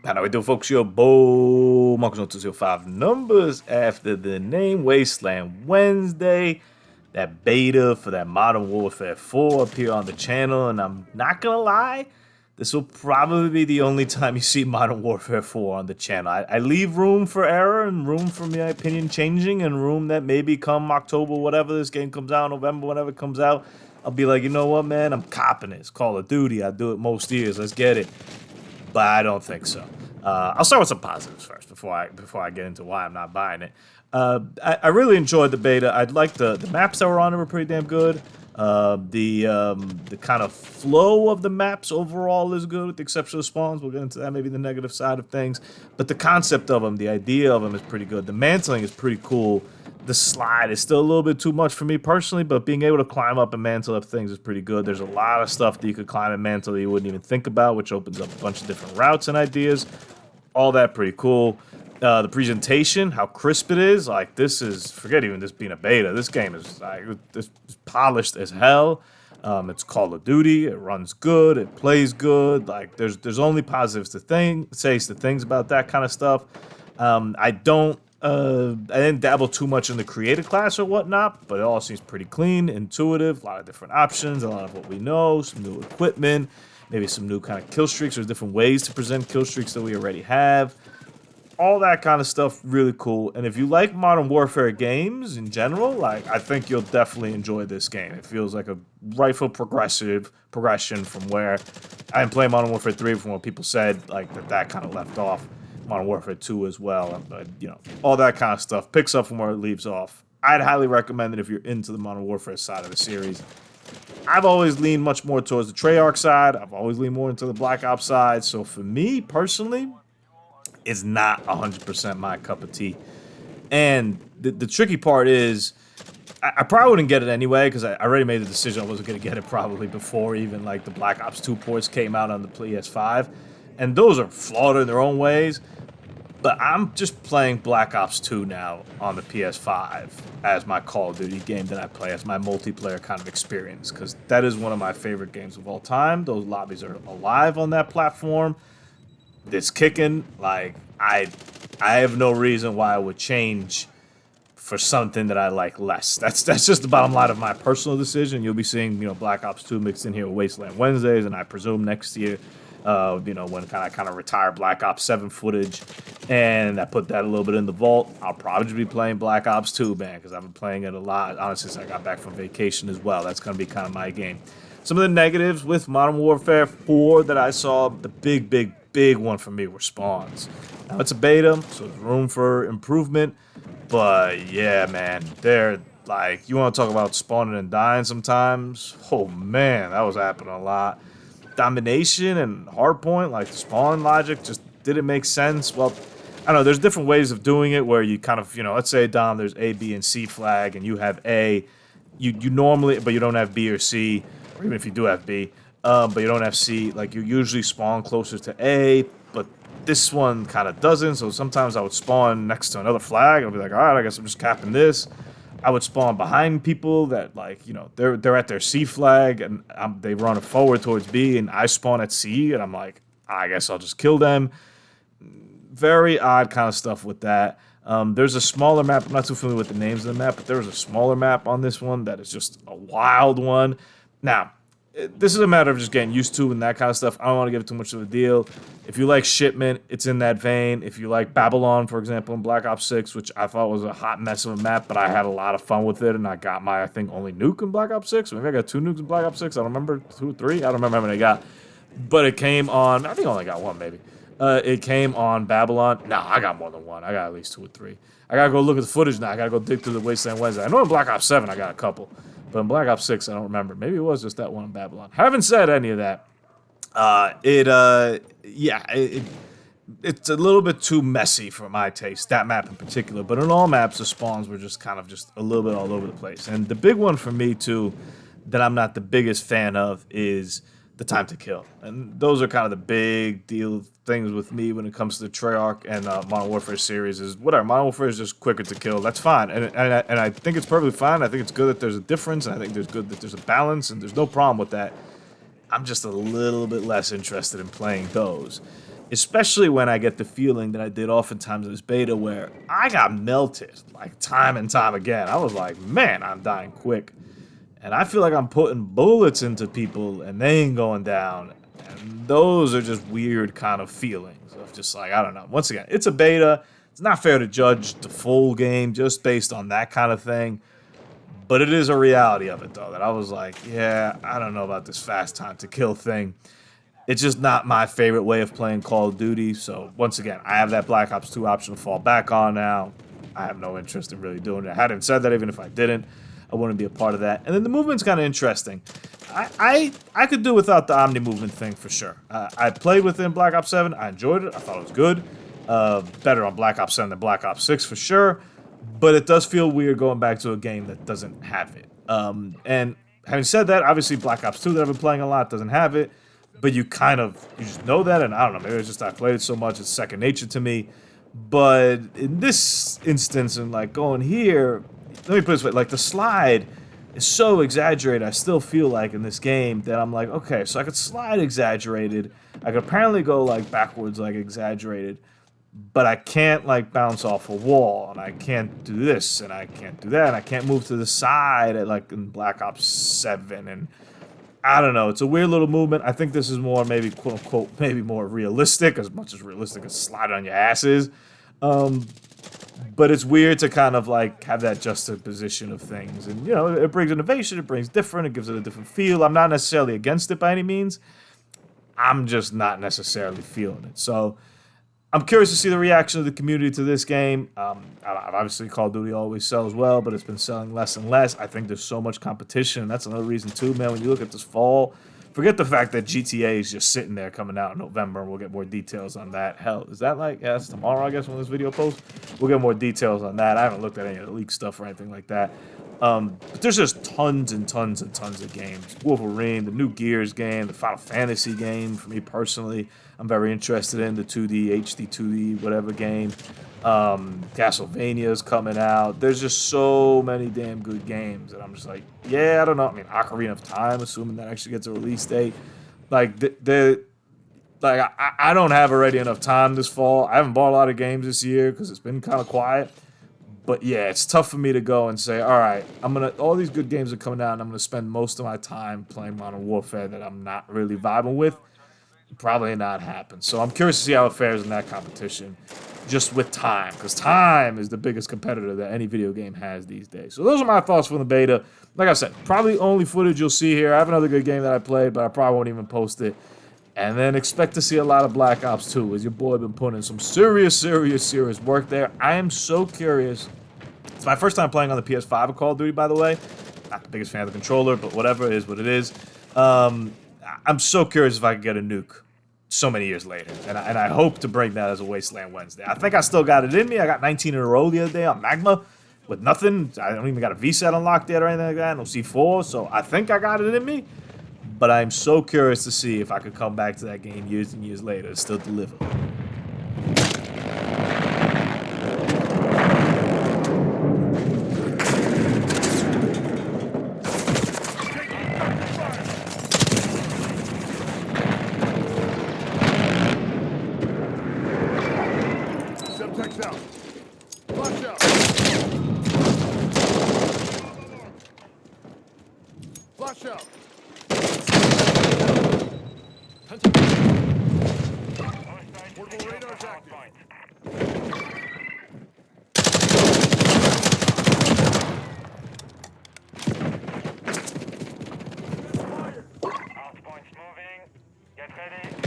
How do we do, folks? Yo, Bo Marcus on 205 numbers after the name Wasteland Wednesday. That beta for that Modern Warfare 4 up here on the channel, and I'm not gonna lie, this will probably be the only time you see Modern Warfare 4 on the channel. I leave room for error and room for my opinion changing, and room that maybe come October, whatever this game comes out, November, whenever it comes out, I'll be like, you know what, man, I'm copping it. It's Call of Duty. I do it most years. Let's get it. But I don't think so. I'll start with some positives first before I get into why I'm not buying it. I really enjoyed the beta. I'd like the maps that were on it were pretty damn good. The kind of flow of the maps overall is good, with the exception of spawns. We'll get into that, maybe the negative side of things. But the concept of them, the idea of them is pretty good. The mantling is pretty cool. The slide is still a little bit too much for me personally, but being able to climb up and mantle up things is pretty good. There's a lot of stuff that you could climb and mantle that you wouldn't even think about, which opens up a bunch of different routes and ideas. All that pretty cool. The presentation, how crisp it is, like this is, forget even this being a beta, this game is like, it's polished as hell. It's Call of Duty, it runs good, it plays good, like there's only positives to things about that kind of stuff. I didn't dabble too much in the creator class or whatnot, but it all seems pretty clean, intuitive, a lot of different options, a lot of what we know, some new equipment, maybe some new kind of kill streaks. There's different ways to present kill streaks that we already have. All that kind of stuff, really cool. And if you like Modern Warfare games in general, like I think you'll definitely enjoy this game. It feels like a rightful progression from where I didn't play Modern Warfare 3, from what people said, like that kind of left off. Modern Warfare 2 as well, but you know, all that kind of stuff picks up from where it leaves off. I'd highly recommend it if you're into the Modern Warfare side of the series. I've always leaned much more towards the Treyarch side. I've always leaned more into the Black Ops side. So for me personally, it's not 100% my cup of tea. And the tricky part is, I probably wouldn't get it anyway, because I already made the decision I wasn't going to get it probably before even like the Black Ops 2 ports came out on the PS5. And those are flawed in their own ways. But I'm just playing Black Ops 2 now on the PS5 as my Call of Duty game that I play, as my multiplayer kind of experience, because that is one of my favorite games of all time. Those lobbies are alive on that platform. It's kicking. Like, I have no reason why I would change for something that I like less. That's just the bottom line of my personal decision. You'll be seeing, you know, Black Ops 2 mixed in here with Wasteland Wednesdays, and I presume next year, you know, when I kind of retire Black Ops 7 footage, and I put that a little bit in the vault, I'll probably be playing Black Ops 2, man, because I've been playing it a lot, honestly, since I got back from vacation as well. That's going to be kind of my game. Some of the negatives with Modern Warfare 4 that I saw, the big one for me were spawns. Now, it's a beta, so there's room for improvement, but yeah, man, they're like, you want to talk about spawning and dying sometimes? Oh, man, that was happening a lot. Domination and hardpoint, like the spawn logic, just didn't make sense. Well, I don't know, there's different ways of doing it where you kind of, you know, let's say, Dom, there's A, B, and C flag, and you have A, you normally, but you don't have B or C, or even if you do have B, but you don't have C, like you usually spawn closer to A, but this one kind of doesn't, so sometimes I would spawn next to another flag, and I'll be like, all right, I guess I'm just capping this. I would spawn behind people that, like, you know, they're at their C flag, and they run forward towards B, and I spawn at C, and I'm like, I guess I'll just kill them. Very odd kind of stuff with that. There's a smaller map. I'm not too familiar with the names of the map, but there was a smaller map on this one that is just a wild one. Now, this is a matter of just getting used to and that kind of stuff. I don't want to give it too much of a deal. If you like Shipment, it's in that vein. If you like Babylon, for example, in Black Ops 6, which I thought was a hot mess of a map, but I had a lot of fun with it, and I got my, I think, only nuke in Black Ops 6. Maybe I got 2 nukes in Black Ops 6. I don't remember, 2 or 3. I don't remember how many I got. But it came on, I think I only got 1, maybe. It came on Babylon. No, I got more than 1. I got at least 2 or 3. I gotta go look at the footage now. I gotta go dig through the Wasteland Wednesday. I know in Black Ops 7 I got a couple. But in Black Ops 6, I don't remember. Maybe it was just that one in Babylon. Haven't said any of that. It's a little bit too messy for my taste, that map in particular. But in all maps, the spawns were just kind of just a little bit all over the place. And the big one for me, too, that I'm not the biggest fan of is the time to kill. And those are kind of the big deal things with me when it comes to the Treyarch and Modern Warfare series is whatever. Modern Warfare is just quicker to kill. That's fine. And I think it's perfectly fine. I think it's good that there's a difference. And I think there's good that there's a balance. And there's no problem with that. I'm just a little bit less interested in playing those. especially when I get the feeling that I did oftentimes in this beta where I got melted, like time and time again. I was like, man, I'm dying quick. And I feel like I'm putting bullets into people and they ain't going down. And those are just weird kind of feelings of just like, I don't know. Once again, it's a beta. It's not fair to judge the full game just based on that kind of thing. But it is a reality of it, though, that I was like, yeah, I don't know about this fast time to kill thing. It's just not my favorite way of playing Call of Duty. So, once again, I have that Black Ops 2 option to fall back on now. I have no interest in really doing it. Having said that, even if I didn't, I wouldn't be a part of that. And then the movement's kind of interesting. I could do without the Omni movement thing for sure. I played within Black Ops 7. I enjoyed it. I thought it was good. Better on Black Ops 7 than Black Ops 6 for sure. But it does feel weird going back to a game that doesn't have it. And having said that, obviously Black Ops 2 that I've been playing a lot doesn't have it. But you just know that, and I don't know, maybe it's just I played it so much, it's second nature to me. But in this instance, and like going here, let me put it this way, like the slide is so exaggerated, I still feel like in this game that I'm like, okay, so I could slide exaggerated, I could apparently go like backwards like exaggerated, but I can't like bounce off a wall, and I can't do this, and I can't do that, and I can't move to the side at like in Black Ops 7, and I don't know. It's a weird little movement. I think this is more maybe quote unquote maybe more realistic, as much as realistic as slide on your asses. But it's weird to kind of like have that juxtaposition of things, and you know, it brings innovation. It brings different. It gives it a different feel. I'm not necessarily against it by any means. I'm just not necessarily feeling it. So I'm curious to see the reaction of the community to this game. Obviously, Call of Duty always sells well, but it's been selling less and less. I think there's so much competition. That's another reason, too, man. When you look at this fall, forget the fact that GTA is just sitting there coming out in November, and we'll get more details on that. Hell, is that like, yeah, that's tomorrow, I guess, when this video posts? We'll get more details on that. I haven't looked at any of the leak stuff or anything like that. But there's just tons and tons and tons of games. Wolverine, the new Gears game, the Final Fantasy game, for me personally, I'm very interested in the 2D, HD 2D, whatever game. Castlevania's coming out. There's just so many damn good games, and I'm just like, yeah, I don't know. I mean, Ocarina of Time, assuming that actually gets a release date. Like, I don't have already enough time this fall. I haven't bought a lot of games this year because it's been kind of quiet. But yeah, it's tough for me to go and say, all right, all these good games are coming out, and I'm gonna spend most of my time playing Modern Warfare that I'm not really vibing with. Probably not happen. So I'm curious to see how it fares in that competition, just with time, because time is the biggest competitor that any video game has these days. So those are my thoughts from the beta. Like I said, probably only footage you'll see here. I have another good game that I played, but I probably won't even post it. And then expect to see a lot of Black Ops 2, as your boy been putting in some serious work there. I am so curious. It's my first time playing on the PS5 of Call of Duty, by the way. Not the biggest fan of the controller, but whatever, it is what it is. I'm so curious if I can get a nuke so many years later. And I hope to bring that as a Wasteland Wednesday. I think I still got it in me. I got 19 in a row the other day on Magma with nothing. I don't even got a VSAT unlocked yet or anything like that. No C4. So I think I got it in me. But I'm so curious to see if I could come back to that game years and years later and still deliver. Subtext out. Flash out. Flash out. Portable radar's active. Hard points moving. Get ready.